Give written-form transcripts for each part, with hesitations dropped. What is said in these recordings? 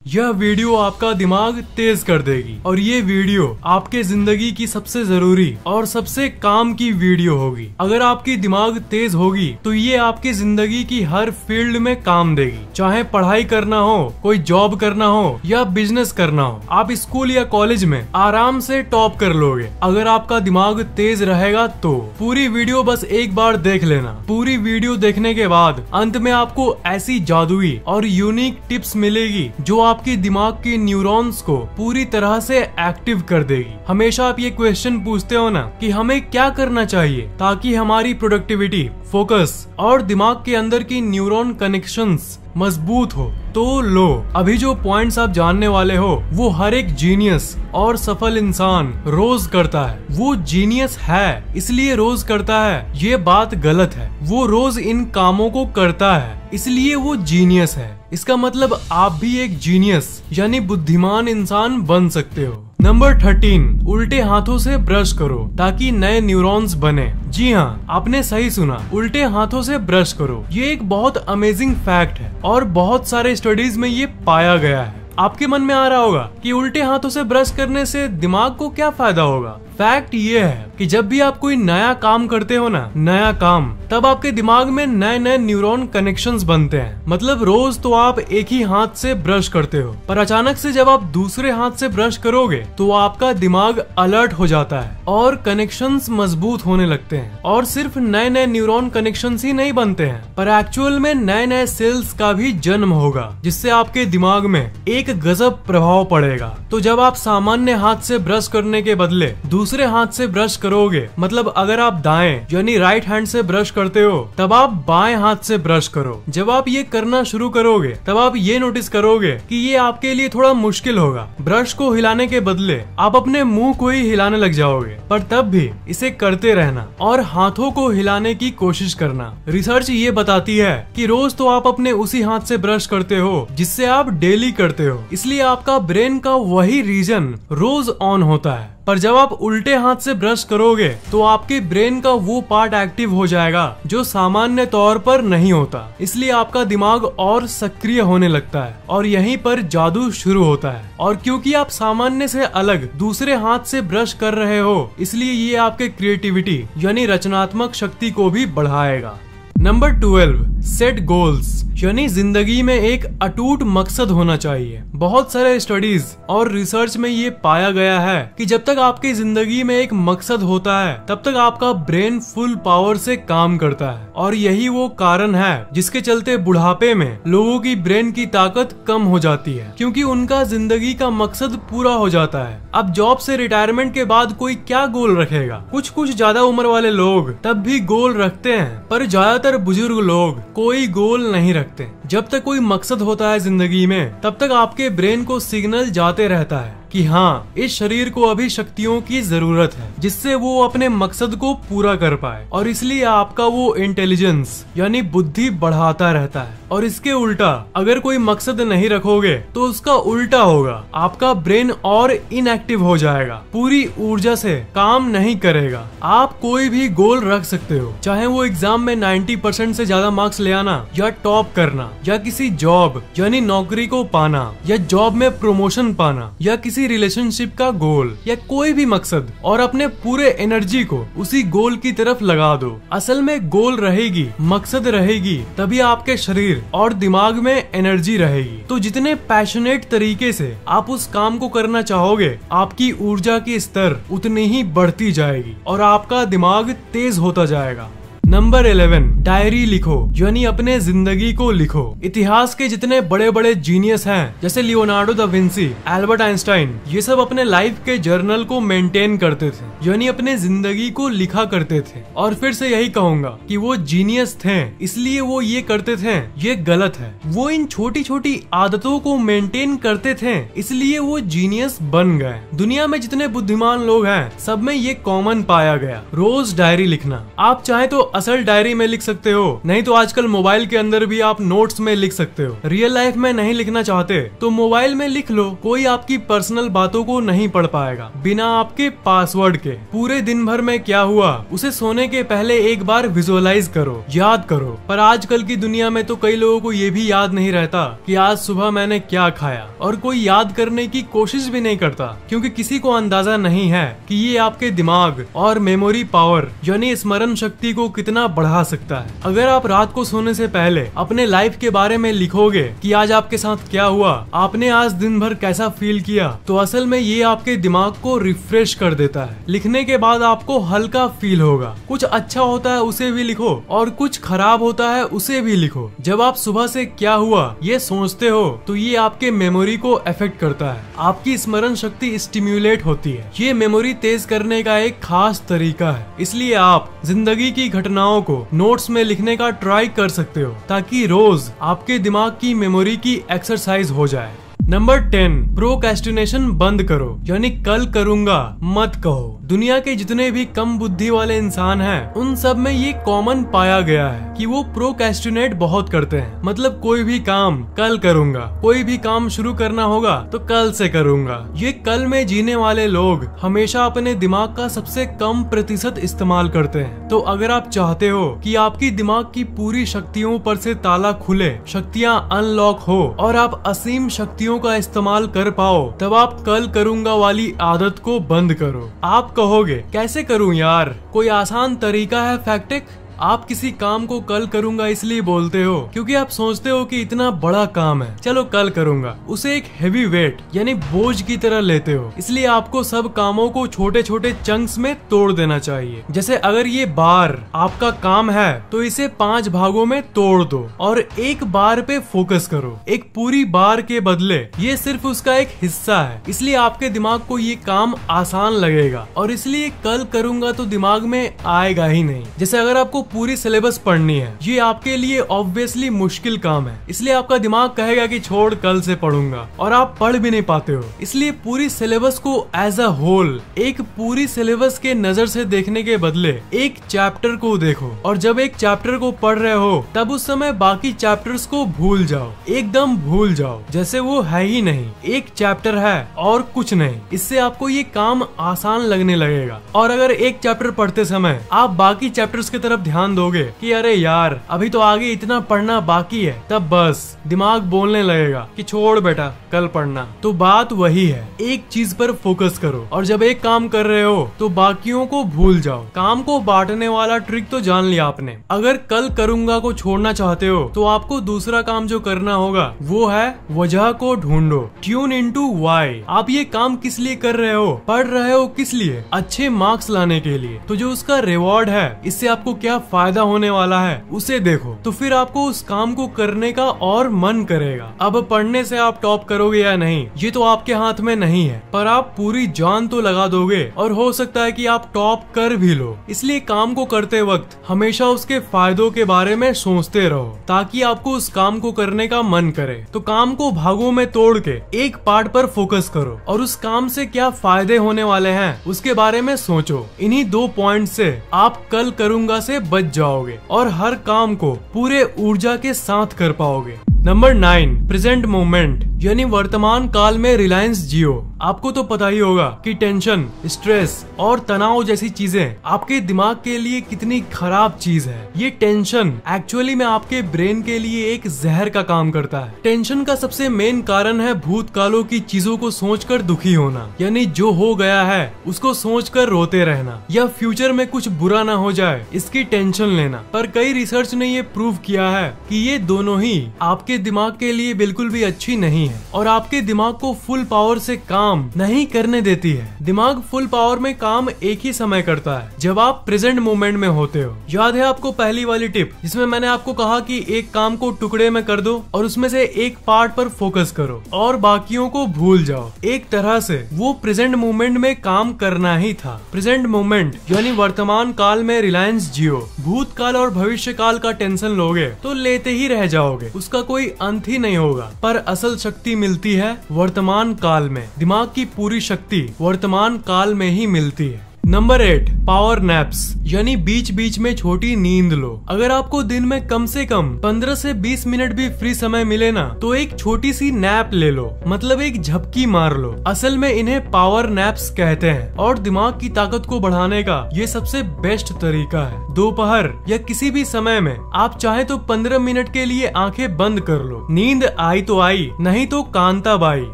यह वीडियो आपका दिमाग तेज कर देगी और ये वीडियो आपके जिंदगी की सबसे जरूरी और सबसे काम की वीडियो होगी। अगर आपकी दिमाग तेज होगी तो ये आपकी जिंदगी की हर फील्ड में काम देगी। चाहे पढ़ाई करना हो, कोई जॉब करना हो या बिजनेस करना हो, आप स्कूल या कॉलेज में आराम से टॉप कर लोगे अगर आपका दिमाग तेज रहेगा तो। पूरी वीडियो बस एक बार देख लेना। पूरी वीडियो देखने के बाद अंत में आपको ऐसी जादुई और यूनिक टिप्स मिलेगी जो आपकी दिमाग की न्यूरॉन्स को पूरी तरह से एक्टिव कर देगी। हमेशा आप ये क्वेश्चन पूछते हो ना कि हमें क्या करना चाहिए ताकि हमारी प्रोडक्टिविटी, फोकस और दिमाग के अंदर की न्यूरॉन कनेक्शंस मजबूत हो। तो लो, अभी जो पॉइंट्स आप जानने वाले हो वो हर एक जीनियस और सफल इंसान रोज करता है। वो जीनियस है इसलिए रोज करता है, ये बात गलत है। वो रोज इन कामों को करता है इसलिए वो जीनियस है। इसका मतलब आप भी एक जीनियस यानी बुद्धिमान इंसान बन सकते हो। नंबर 13, उल्टे हाथों से ब्रश करो ताकि नए न्यूरॉन्स बने। जी हाँ, आपने सही सुना, उल्टे हाथों से ब्रश करो। ये एक बहुत अमेजिंग फैक्ट है और बहुत सारे स्टडीज में ये पाया गया है। आपके मन में आ रहा होगा कि उल्टे हाथों से ब्रश करने से दिमाग को क्या फायदा होगा। फैक्ट ये है कि जब भी आप कोई नया काम करते हो ना, नया काम, तब आपके दिमाग में नए नए न्यूरॉन कनेक्शंस बनते हैं। मतलब रोज तो आप एक ही हाथ से ब्रश करते हो, पर अचानक से जब आप दूसरे हाथ से ब्रश करोगे तो आपका दिमाग अलर्ट हो जाता है और कनेक्शंस मजबूत होने लगते हैं। और सिर्फ नए नए न्यूरॉन कनेक्शंस ही नहीं बनते हैं, पर एक्चुअल में नए नए सेल्स का भी जन्म होगा, जिससे आपके दिमाग में एक गजब प्रभाव पड़ेगा। तो जब आप सामान्य हाथ से ब्रश करने के बदले दूसरे हाथ से ब्रश करोगे, मतलब अगर आप दाएं यानी राइट हैंड से ब्रश करते हो तब आप बाएं हाथ से ब्रश करो। जब आप ये करना शुरू करोगे तब आप ये नोटिस करोगे कि ये आपके लिए थोड़ा मुश्किल होगा। ब्रश को हिलाने के बदले आप अपने मुंह को ही हिलाने लग जाओगे, पर तब भी इसे करते रहना और हाथों को हिलाने की कोशिश करना। रिसर्च ये बताती है कि रोज तो आप अपने उसी हाथ से ब्रश करते हो जिससे आप डेली करते हो, इसलिए आपका ब्रेन का वही रीजन रोज ऑन होता है। पर जब आप उल्टे हाथ से ब्रश करोगे तो आपके ब्रेन का वो पार्ट एक्टिव हो जाएगा जो सामान्य तौर पर नहीं होता, इसलिए आपका दिमाग और सक्रिय होने लगता है और यहीं पर जादू शुरू होता है। और क्योंकि आप सामान्य से अलग दूसरे हाथ से ब्रश कर रहे हो, इसलिए ये आपके क्रिएटिविटी यानी रचनात्मक शक्ति को भी बढ़ाएगा। नंबर 12, सेट गोल्स यानी जिंदगी में एक अटूट मकसद होना चाहिए। बहुत सारे स्टडीज और रिसर्च में ये पाया गया है कि जब तक आपकी जिंदगी में एक मकसद होता है तब तक आपका ब्रेन फुल पावर से काम करता है। और यही वो कारण है जिसके चलते बुढ़ापे में लोगों की ब्रेन की ताकत कम हो जाती है, क्योंकि उनका जिंदगी का मकसद पूरा हो जाता है। अब जॉब से रिटायरमेंट के बाद कोई क्या गोल रखेगा? कुछ ज्यादा उम्र वाले लोग तब भी गोल रखते हैं, पर ज्यादातर बुजुर्ग लोग कोई गोल नहीं रखते। जब तक कोई मकसद होता है जिंदगी में तब तक आपके ब्रेन को सिग्नल जाते रहता है कि हाँ, इस शरीर को अभी शक्तियों की जरूरत है जिससे वो अपने मकसद को पूरा कर पाए। और इसलिए आपका वो इंटेलिजेंस यानी बुद्धि बढ़ाता रहता है। और इसके उल्टा अगर कोई मकसद नहीं रखोगे तो उसका उल्टा होगा, आपका ब्रेन और इनएक्टिव हो जाएगा, पूरी ऊर्जा से काम नहीं करेगा। आप कोई भी गोल रख सकते हो, चाहे वो एग्जाम में 90% से ज्यादा मार्क्स ले आना, या टॉप करना, या किसी जॉब यानी नौकरी को पाना, या जॉब में प्रमोशन पाना, या किसी रिलेशनशिप का गोल, या कोई भी मकसद, और अपने पूरे एनर्जी को उसी गोल की तरफ लगा दो। असल में गोल रहेगी, मकसद रहेगी, तभी आपके शरीर और दिमाग में एनर्जी रहेगी। तो जितने पैशनेट तरीके से आप उस काम को करना चाहोगे, आपकी ऊर्जा की स्तर उतनी ही बढ़ती जाएगी और आपका दिमाग तेज होता जाएगा। नंबर 11, डायरी लिखो यानी अपने जिंदगी को लिखो। इतिहास के जितने बड़े बड़े जीनियस हैं जैसे Leonardo da Vinci, Albert Einstein, ये सब अपने लाइफ के जर्नल को मेंटेन करते थे यानी अपने जिंदगी को लिखा करते थे। और फिर से यही कहूंगा कि वो जीनियस थे इसलिए वो ये करते थे, ये गलत है। वो इन छोटी छोटी आदतों को मेंटेन करते थे इसलिए वो जीनियस बन गए। दुनिया में जितने बुद्धिमान लोग हैं सब में ये कॉमन पाया गया, रोज डायरी लिखना। आप चाहे तो असल डायरी में लिख सकते हो, नहीं तो आजकल मोबाइल के अंदर भी आप नोट्स में लिख सकते हो। रियल लाइफ में नहीं लिखना चाहते तो मोबाइल में लिख लो, कोई आपकी पर्सनल बातों को नहीं पढ़ पाएगा बिना आपके पासवर्ड के। पूरे दिन भर में क्या हुआ उसे सोने के पहले एक बार विजुअलाइज करो, याद करो। पर आजकल की दुनिया में तो कई लोगों को ये भी याद नहीं रहता कि आज सुबह मैंने क्या खाया, और कोई याद करने की कोशिश भी नहीं करता, क्योंकि किसी को अंदाजा नहीं है कि ये आपके दिमाग और मेमोरी पावर यानी स्मरण शक्ति को कितना बढ़ा सकता है। अगर आप रात को सोने से पहले अपने लाइफ के बारे में लिखोगे कि आज आपके साथ क्या हुआ, आपने आज दिन भर कैसा फील किया, तो असल में ये आपके दिमाग को रिफ्रेश कर देता है। लिखने के बाद आपको हल्का फील होगा। कुछ अच्छा होता है उसे भी लिखो और कुछ खराब होता है उसे भी लिखो। जब आप सुबह से क्या हुआ ये सोचते हो तो ये आपके मेमोरी को अफेक्ट करता है, आपकी स्मरण शक्ति स्टिम्युलेट होती है। ये मेमोरी तेज करने का एक खास तरीका है, इसलिए आप जिंदगी की घटनाओं को नोट्स में लिखने का ट्राई कर सकते हो ताकि रोज आपके दिमाग की मेमोरी की एक्सरसाइज हो जाए। नंबर 10, प्रोक्रेस्टिनेशन बंद करो, यानी कल करूंगा मत कहो। दुनिया के जितने भी कम बुद्धि वाले इंसान हैं, उन सब में ये कॉमन पाया गया है कि वो प्रोक्रेस्टिनेट बहुत करते हैं। मतलब कोई भी काम कल करूंगा, कोई भी काम शुरू करना होगा तो कल से करूंगा। ये कल में जीने वाले लोग हमेशा अपने दिमाग का सबसे कम प्रतिशत इस्तेमाल करते हैं। तो अगर आप चाहते हो कि आपकी दिमाग की पूरी शक्तियों पर से ताला खुले, शक्तियाँ अनलॉक हो और आप असीम शक्तियों का इस्तेमाल कर पाओ, तब आप कल करूंगा वाली आदत को बंद करो। आप कहोगे कैसे करूं यार, कोई आसान तरीका है फैक्टिक? आप किसी काम को कल करूंगा इसलिए बोलते हो क्योंकि आप सोचते हो कि इतना बड़ा काम है, चलो कल करूंगा। उसे एक हेवी वेट यानी बोझ की तरह लेते हो, इसलिए आपको सब कामों को छोटे छोटे चंक्स में तोड़ देना चाहिए। जैसे अगर ये बार आपका काम है तो इसे 5 भागों में तोड़ दो और एक बार पे फोकस करो। एक पूरी बार के बदले ये सिर्फ उसका एक हिस्सा है, इसलिए आपके दिमाग को ये काम आसान लगेगा और इसलिए कल करूंगा तो दिमाग में आएगा ही नहीं। जैसे अगर आपको पूरी सिलेबस पढ़नी है, ये आपके लिए ऑब्वियसली मुश्किल काम है, इसलिए आपका दिमाग कहेगा कि छोड़ कल से पढ़ूंगा, और आप पढ़ भी नहीं पाते हो। इसलिए पूरी सिलेबस को एज अ होल, एक पूरी सिलेबस के नजर से देखने के बदले एक चैप्टर को देखो, और जब एक चैप्टर को पढ़ रहे हो तब उस समय बाकी चैप्टर्स को भूल जाओ, एकदम भूल जाओ जैसे वो है ही नहीं। एक चैप्टर है और कुछ नहीं, इससे आपको ये काम आसान लगने लगेगा। और अगर एक चैप्टर पढ़ते समय आप बाकी चैप्टर्स की तरफ ध्यान दोगे कि अरे यार अभी तो आगे इतना पढ़ना बाकी है, तब बस दिमाग बोलने लगेगा कि छोड़ बेटा कल पढ़ना। तो बात वही है, एक चीज पर फोकस करो, और जब एक काम कर रहे हो तो बाकियों को भूल जाओ। काम को बांटने वाला ट्रिक तो जान लिया आपने। अगर कल करूंगा को छोड़ना चाहते हो तो आपको दूसरा काम जो करना होगा वो है वजह को ढूंढो, ट्यून इनटू व्हाई। आप ये काम किस लिए कर रहे हो, पढ़ रहे हो किस लिए? अच्छे मार्क्स लाने के लिए। तो जो उसका रिवॉर्ड है, इससे आपको क्या फायदा होने वाला है उसे देखो, तो फिर आपको उस काम को करने का और मन करेगा। अब पढ़ने से आप टॉप करोगे या नहीं ये तो आपके हाथ में नहीं है, पर आप पूरी जान तो लगा दोगे और हो सकता है कि आप टॉप कर भी लो। इसलिए काम को करते वक्त हमेशा उसके फायदों के बारे में सोचते रहो ताकि आपको उस काम को करने का मन करे। तो काम को भागों में तोड़ के एक पार्ट पर फोकस करो और उस काम से क्या फायदे होने वाले हैं उसके बारे में सोचो। इन्हीं 2 पॉइंट से आप कल करूंगा से बच जाओगे और हर काम को पूरे ऊर्जा के साथ कर पाओगे। नंबर 9, प्रेजेंट मोमेंट यानी वर्तमान काल में रिलायंस जियो। आपको तो पता ही होगा कि टेंशन, स्ट्रेस और तनाव जैसी चीजें आपके दिमाग के लिए कितनी खराब चीज है। ये टेंशन एक्चुअली में आपके ब्रेन के लिए एक जहर का काम करता है। टेंशन का सबसे मेन कारण है भूतकालों की चीजों को सोचकर दुखी होना, यानी जो हो गया है उसको सोचकर रोते रहना, या फ्यूचर में कुछ बुरा ना हो जाए इसकी टेंशन लेना। पर कई रिसर्च ने ये प्रूव किया है कि ये दोनों ही आपके दिमाग के लिए बिल्कुल भी अच्छी नहीं है और आपके दिमाग को फुल पावर से काम नहीं करने देती है। दिमाग फुल पावर में काम एक ही समय करता है जब आप प्रेजेंट मोमेंट में होते हो। याद है आपको पहली वाली टिप जिसमें मैंने आपको कहा कि एक काम को टुकड़े में कर दो और उसमें से एक पार्ट पर फोकस करो और बाकियों को भूल जाओ। एक तरह से वो प्रेजेंट मोमेंट में काम करना ही था। प्रेजेंट मोमेंट यानी वर्तमान काल में रिलायंस जियो। भूतकाल और भविष्य काल का टेंशन लोगे तो लेते ही रह जाओगे, उसका कोई अंत ही नहीं होगा। पर असल शक्ति मिलती है वर्तमान काल में। दिमाग की पूरी शक्ति वर्तमान काल में ही मिलती है। नंबर 8, पावर नैप्स, यानी बीच बीच में छोटी नींद लो। अगर आपको दिन में कम से कम 15 से 20 मिनट भी फ्री समय मिले ना, तो एक छोटी सी नैप ले लो, मतलब एक झपकी मार लो। असल में इन्हें पावर नैप्स कहते हैं और दिमाग की ताकत को बढ़ाने का ये सबसे बेस्ट तरीका है। दोपहर या किसी भी समय में आप चाहे तो 15 मिनट के लिए आंखें बंद कर लो। नींद आई तो आई, नहीं तो कांता बाई।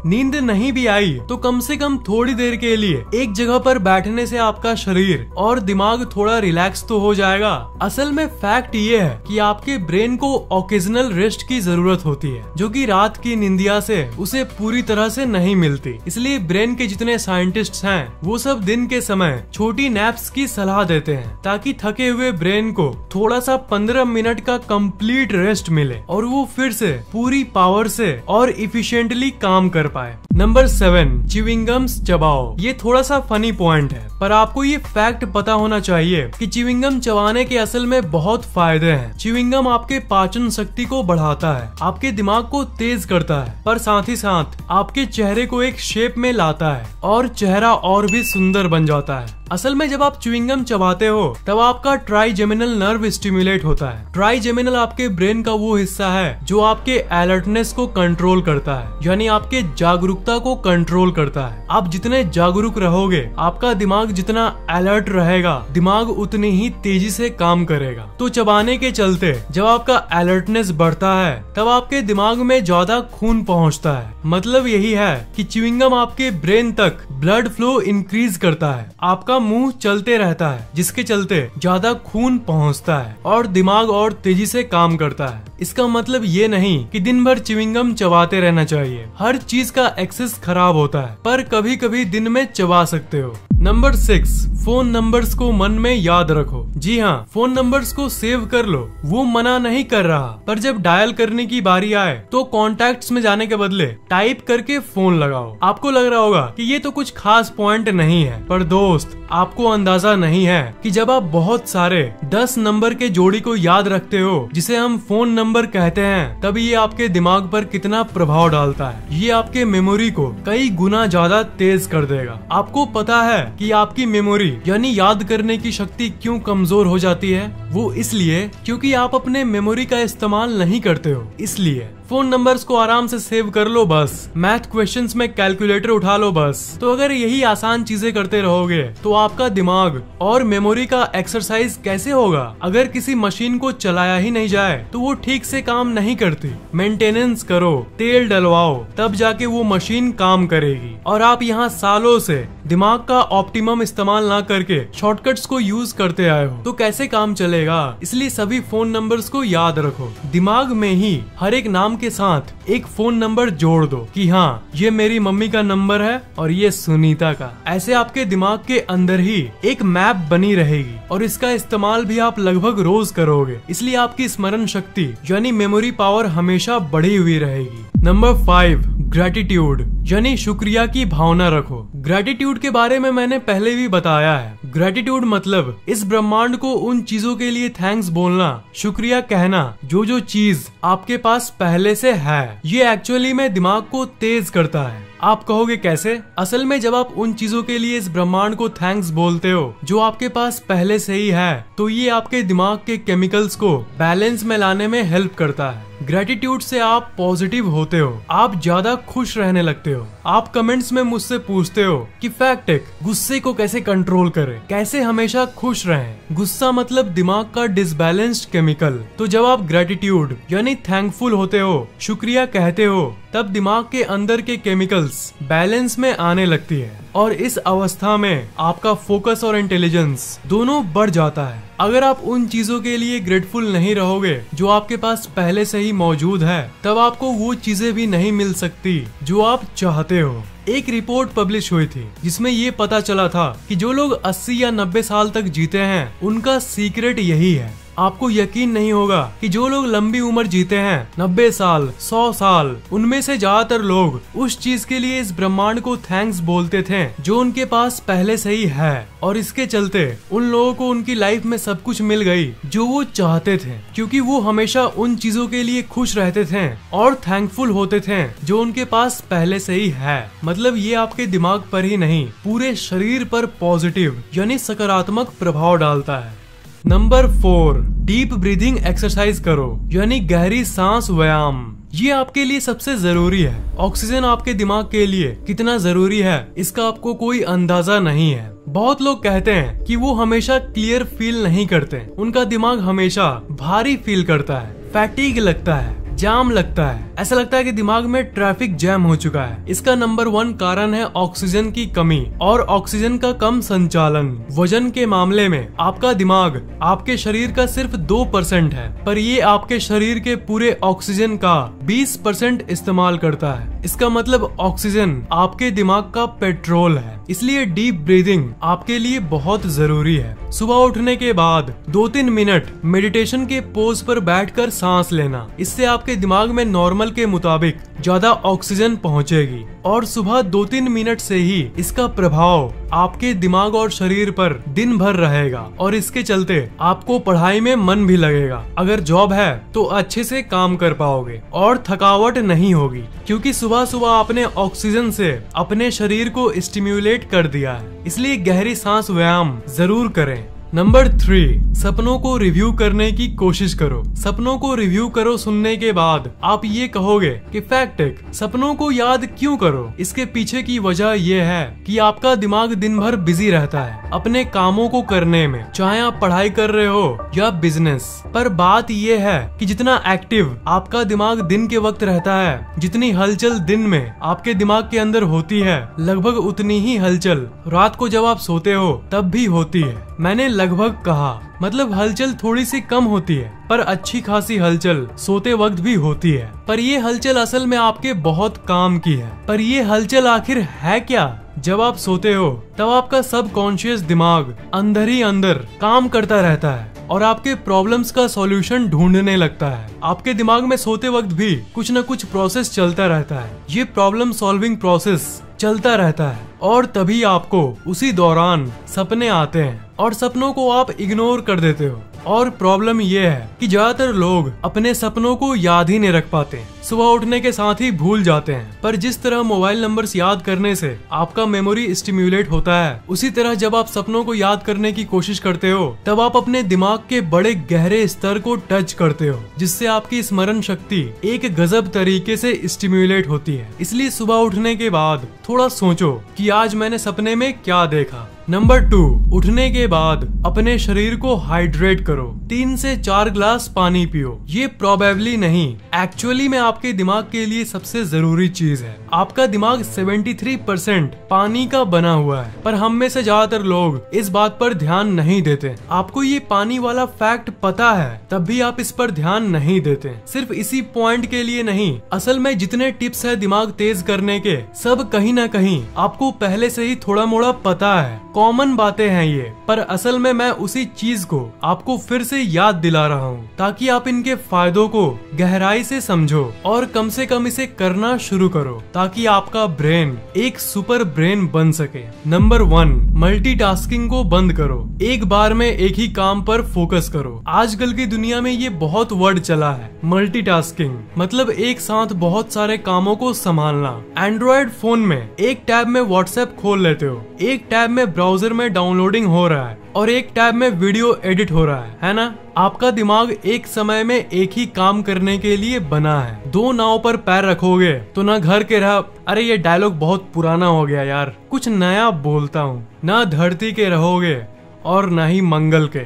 नींद नहीं भी आई तो कम से कम थोड़ी देर के लिए एक जगह पर बैठने से आपका शरीर और दिमाग थोड़ा रिलैक्स तो हो जाएगा। असल में फैक्ट ये है कि आपके ब्रेन को ओकेजनल रेस्ट की जरूरत होती है, जो कि रात की निंदिया से उसे पूरी तरह से नहीं मिलती। इसलिए ब्रेन के जितने साइंटिस्ट्स हैं वो सब दिन के समय छोटी नैप्स की सलाह देते हैं, ताकि थके हुए ब्रेन को थोड़ा सा 15 मिनट का कंप्लीट रेस्ट मिले और वो फिर से पूरी पावर से और इफिशिएंटली काम कर पाए। Number 7, chewing gums चबाओ। ये थोड़ा सा फनी पॉइंट है, पर आपको ये फैक्ट पता होना चाहिए कि च्युइंगम चबाने के असल में बहुत फायदे हैं। च्युइंगम आपके पाचन शक्ति को बढ़ाता है, आपके दिमाग को तेज करता है, पर साथ ही साथ आपके चेहरे को एक शेप में लाता है और चेहरा और भी सुंदर बन जाता है। असल में जब आप च्युइंगम चबाते हो तब आपका ट्राइजेमिनल नर्व स्टिमुलेट होता है। ट्राइजेमिनल आपके ब्रेन का वो हिस्सा है जो आपके अलर्टनेस को कंट्रोल करता है, यानी आपके जागरूकता को कंट्रोल करता है। आप जितने जागरूक रहोगे, आपका दिमाग जितना अलर्ट रहेगा, दिमाग उतनी ही तेजी से काम करेगा। तो चबाने के चलते जब आपका अलर्टनेस बढ़ता है तब आपके दिमाग में ज्यादा खून पहुंचता है। मतलब यही है कि च्युइंगम आपके ब्रेन तक ब्लड फ्लो इंक्रीज करता है, आपका मुंह चलते रहता है, जिसके चलते ज्यादा खून पहुंचता है और दिमाग और तेजी से काम करता है। इसका मतलब ये नहीं कि दिन भर च्युइंगम चबाते रहना चाहिए। हर चीज का एक्सेस खराब होता है, पर कभी कभी दिन में चबा सकते हो। नंबर 6, फोन नंबर्स को मन में याद रखो। जी हाँ, फोन नंबर्स को सेव कर लो, वो मना नहीं कर रहा, पर जब डायल करने की बारी आए तो कॉन्टैक्ट्स में जाने के बदले टाइप करके फोन लगाओ। आपको लग रहा होगा कि ये तो कुछ खास पॉइंट नहीं है, पर दोस्त आपको अंदाजा नहीं है कि जब आप बहुत सारे 10 नंबर के जोड़ी को याद रखते हो, जिसे हम फोन नंबर कहते हैं, तब ये आपके दिमाग पर कितना प्रभाव डालता है। ये आपके मेमोरी को कई गुना ज्यादा तेज कर देगा। आपको पता है कि आपकी मेमोरी यानी याद करने की शक्ति क्यों कमजोर हो जाती है? वो इसलिए क्योंकि आप अपने मेमोरी का इस्तेमाल नहीं करते हो। इसलिए फोन नंबर्स को आराम से सेव कर लो बस। मैथ क्वेश्चंस में कैलकुलेटर उठा लो बस। तो अगर यही आसान चीजें करते रहोगे तो आपका दिमाग और मेमोरी का एक्सरसाइज कैसे होगा? अगर किसी मशीन को चलाया ही नहीं जाए तो वो ठीक से काम नहीं करती। मेंटेनेंस करो, तेल डलवाओ, तब जाके वो मशीन काम करेगी। और आप यहाँ सालों से दिमाग का ऑप्टिमम इस्तेमाल ना करके शॉर्टकट्स को यूज करते आए हो, तो कैसे काम चलेगा? इसलिए सभी फोन नंबर्स को याद रखो। दिमाग में ही हर एक नाम के साथ एक फोन नंबर जोड़ दो कि हाँ, ये मेरी मम्मी का नंबर है और ये सुनीता का। ऐसे आपके दिमाग के अंदर ही एक मैप बनी रहेगी और इसका इस्तेमाल भी आप लगभग रोज करोगे। इसलिए आपकी स्मरण शक्ति यानी मेमोरी पावर हमेशा बढ़ी हुई रहेगी। नंबर 5, ग्रेटिट्यूड यानी शुक्रिया की भावना रखो। ग्रेटिट्यूड के बारे में मैंने पहले भी बताया है। ग्रेटिट्यूड मतलब इस ब्रह्मांड को उन चीजों के लिए थैंक्स बोलना, शुक्रिया कहना जो चीज आपके पास पहले से है। ये एक्चुअली में दिमाग को तेज करता है। आप कहोगे कैसे? असल में जब आप उन चीजों के लिए इस ब्रह्मांड को थैंक्स बोलते हो जो आपके पास पहले से ही है, तो ये आपके दिमाग के केमिकल्स को बैलेंस में लाने में हेल्प करता है। ग्रेटिट्यूड से आप पॉजिटिव होते हो, आप ज्यादा खुश रहने लगते हो। आप कमेंट्स में मुझसे पूछते हो कि फैक्ट एक गुस्से को कैसे कंट्रोल करें, कैसे हमेशा खुश रहें। गुस्सा मतलब दिमाग का डिसबैलेंस्ड केमिकल। तो जब आप ग्रेटिट्यूड यानी थैंकफुल होते हो, शुक्रिया कहते हो, तब दिमाग के अंदर के केमिकल्स बैलेंस में आने लगती है और इस अवस्था में आपका फोकस और इंटेलिजेंस दोनों बढ़ जाता है। अगर आप उन चीजों के लिए ग्रेटफुल नहीं रहोगे जो आपके पास पहले से ही मौजूद है, तब आपको वो चीजें भी नहीं मिल सकती जो आप चाहते हो। एक रिपोर्ट पब्लिश हुई थी जिसमें ये पता चला था कि जो लोग 80 या 90 साल तक जीते हैं, उनका सीक्रेट यही है आपको यकीन नहीं होगा कि जो लोग लंबी उम्र जीते हैं 90 साल 100 साल, उनमें से ज्यादातर लोग उस चीज के लिए इस ब्रह्मांड को थैंक्स बोलते थे जो उनके पास पहले से ही है, और इसके चलते उन लोगों को उनकी लाइफ में सब कुछ मिल गई जो वो चाहते थे, क्योंकि वो हमेशा उन चीजों के लिए खुश रहते थे और थैंकफुल होते थे जो उनके पास पहले से ही है। मतलब ये आपके दिमाग पर ही नहीं, पूरे शरीर पर पॉजिटिव यानी सकारात्मक प्रभाव डालता है। नंबर 4, डीप ब्रीदिंग एक्सरसाइज करो यानी गहरी सांस व्यायाम। ये आपके लिए सबसे जरूरी है। ऑक्सीजन आपके दिमाग के लिए कितना जरूरी है इसका आपको कोई अंदाजा नहीं है। बहुत लोग कहते हैं कि वो हमेशा क्लियर फील नहीं करते, उनका दिमाग हमेशा भारी फील करता है, फैटीग लगता है, जाम लगता है, ऐसा लगता है कि दिमाग में ट्रैफिक जैम हो चुका है। इसका नंबर 1 कारण है ऑक्सीजन की कमी और ऑक्सीजन का कम संचालन। वजन के मामले में आपका दिमाग आपके शरीर का सिर्फ 2% है, पर ये आपके शरीर के पूरे ऑक्सीजन का 20% इस्तेमाल करता है। इसका मतलब ऑक्सीजन आपके दिमाग का पेट्रोल है। इसलिए डीप ब्रीदिंग आपके लिए बहुत जरूरी है। सुबह उठने के बाद 2-3 मिनट मेडिटेशन के पोज पर बैठकर सांस लेना, इससे आपके दिमाग में नॉर्मल के मुताबिक ज्यादा ऑक्सीजन पहुंचेगी और सुबह 2-3 मिनट से ही इसका प्रभाव आपके दिमाग और शरीर पर दिन भर रहेगा और इसके चलते आपको पढ़ाई में मन भी लगेगा। अगर जॉब है तो अच्छे से काम कर पाओगे और थकावट नहीं होगी, क्योंकि सुबह सुबह आपने ऑक्सीजन से अपने शरीर को स्टिम्युलेट कर दिया है। इसलिए गहरी सांस व्यायाम जरूर करें। नंबर 3, सपनों को रिव्यू करने की कोशिश करो। सपनों को रिव्यू करो सुनने के बाद आप ये कहोगे कि फैक्ट, सपनों को याद क्यों करो? इसके पीछे की वजह ये है कि आपका दिमाग दिन भर बिजी रहता है अपने कामों को करने में, चाहे आप पढ़ाई कर रहे हो या बिजनेस। पर बात ये है कि जितना एक्टिव आपका दिमाग दिन के वक्त रहता है, जितनी हलचल दिन में आपके दिमाग के अंदर होती है, लगभग उतनी ही हलचल रात को जब आप सोते हो तब भी होती है। मैंने लगभग कहा, मतलब हलचल थोड़ी सी कम होती है पर अच्छी खासी हलचल सोते वक्त भी होती है। पर ये हलचल असल में आपके बहुत काम की है। पर ये हलचल आखिर है क्या? जब आप सोते हो तब आपका सबकॉन्शियस दिमाग अंदर ही अंदर काम करता रहता है और आपके प्रॉब्लम्स का सॉल्यूशन ढूंढने लगता है। आपके दिमाग में सोते वक्त भी कुछ न कुछ प्रोसेस चलता रहता है। ये प्रॉब्लम सॉल्विंग प्रोसेस चलता रहता है और तभी आपको उसी दौरान सपने आते हैं और सपनों को आप इग्नोर कर देते हो। और प्रॉब्लम ये है कि ज्यादातर लोग अपने सपनों को याद ही नहीं रख पाते, सुबह उठने के साथ ही भूल जाते हैं। पर जिस तरह मोबाइल नंबर्स याद करने से आपका मेमोरी स्टिम्युलेट होता है, उसी तरह जब आप सपनों को याद करने की कोशिश करते हो तब आप अपने दिमाग के बड़े गहरे स्तर को टच करते हो, जिससे आपकी स्मरण शक्ति एक गजब तरीके से स्टिम्युलेट होती है। इसलिए सुबह उठने के बाद थोड़ा सोचो कि आज मैंने सपने में क्या देखा। नंबर 2, उठने के बाद अपने शरीर को हाइड्रेट करो। 3 से 4 ग्लास पानी पियो। ये प्रोबेबली नहीं, एक्चुअली में आपके दिमाग के लिए सबसे जरूरी चीज है। आपका दिमाग 73% पानी का बना हुआ है, पर हम में से ज्यादातर लोग इस बात पर ध्यान नहीं देते। आपको ये पानी वाला फैक्ट पता है, तब भी आप इस पर ध्यान नहीं देते। सिर्फ इसी पॉइंट के लिए नहीं, असल में जितने टिप्स है दिमाग तेज करने के, सब कहीं ना कहीं आपको पहले से ही थोड़ा मोड़ा पता है, कॉमन बातें हैं ये। पर असल में मैं उसी चीज को आपको फिर से याद दिला रहा हूँ ताकि आप इनके फायदों को गहराई से समझो और कम से कम इसे करना शुरू करो, ताकि आपका ब्रेन एक सुपर ब्रेन बन सके। नंबर 1, मल्टीटास्किंग को बंद करो। एक बार में एक ही काम पर फोकस करो। आजकल की दुनिया में ये बहुत वर्ड चला है, मल्टीटास्किंग, मतलब एक साथ बहुत सारे कामों को संभालना। एंड्रॉइड फोन में एक टैब में व्हाट्सएप खोल लेते हो, एक टैब में ब्राउजर में डाउनलोडिंग हो रहा है और एक टैब में वीडियो एडिट हो रहा है ना? आपका दिमाग एक समय में एक ही काम करने के लिए बना है। 2 नाव पर पैर रखोगे तो ना घर के रह, अरे ये डायलॉग बहुत पुराना हो गया यार, कुछ नया बोलता हूँ, ना धरती के रहोगे और ना ही मंगल के।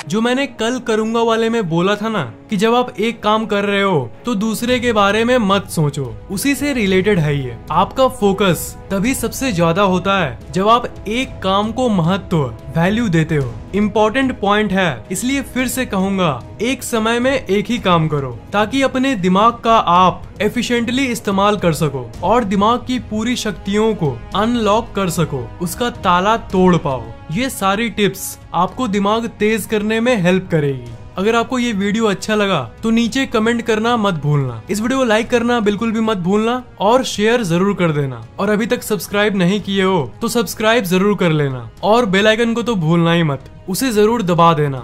जो मैंने कल करूंगा वाले में बोला था ना कि कि जब आप एक काम कर रहे हो तो दूसरे के बारे में मत सोचो, उसी से रिलेटेड है ये। आपका फोकस तभी सबसे ज्यादा होता है जब आप एक काम को महत्व वैल्यू देते हो। इम्पोर्टेंट पॉइंट है, इसलिए फिर से कहूंगा, एक समय में एक ही काम करो ताकि अपने दिमाग का आप एफिशिएंटली इस्तेमाल कर सको और दिमाग की पूरी शक्तियों को अनलॉक कर सको, उसका ताला तोड़ पाओ। ये सारी टिप्स आपको दिमाग तेज करने में हेल्प करेगी। अगर आपको ये वीडियो अच्छा लगा तो नीचे कमेंट करना मत भूलना, इस वीडियो को लाइक करना बिल्कुल भी मत भूलना और शेयर जरूर कर देना। और अभी तक सब्सक्राइब नहीं किए हो तो सब्सक्राइब जरूर कर लेना और बेल आइकन को तो भूलना ही मत, उसे जरूर दबा देना।